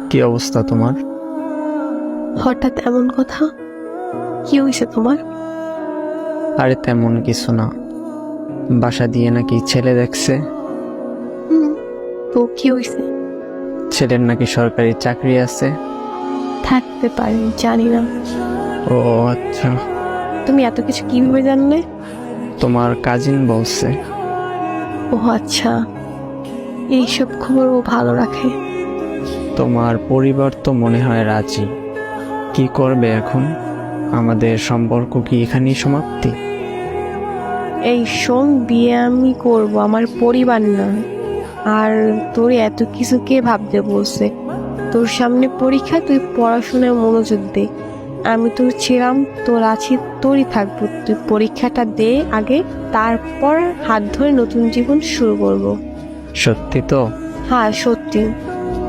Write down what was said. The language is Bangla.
কি অবস্থা তোমার? হঠাৎ এমন কথা? কি হয়েছে তোমার? আরে তেমন কিছু না, বাসা দিয়ে নাকি ছেলে দেখছে। হুম, তো কি হয়েছে? ছেলের নাকি সরকারি চাকরি আছে। থাকতে পারে, জানি না। ও আচ্ছা। তুমি এত কিছু কিভাবে জানলে? তোমার কাজিন বলছে। ও আচ্ছা, এইসব খবর ও ভালো রাখে। তোমার পরিবার তো মনে হয় রাজি। কি করবে এখন? আমাদের সম্পর্ক কি এখানেই সমাপ্তি? এই শোন, বিয়ে আমি করব, আমার পরিবার না। আর তোর এত কিছু কে ভাবতে বলছে? তোর সামনে পরীক্ষা, তুই পড়াশোনায় মনোযোগ দে। আমি তোর ছিলাম, তোর আছি, তোরই থাকবো। তুই পরীক্ষাটা দে আগে, তারপর হাত ধরে নতুন জীবন শুরু করব। সত্যি তো? হ্যাঁ সত্যি।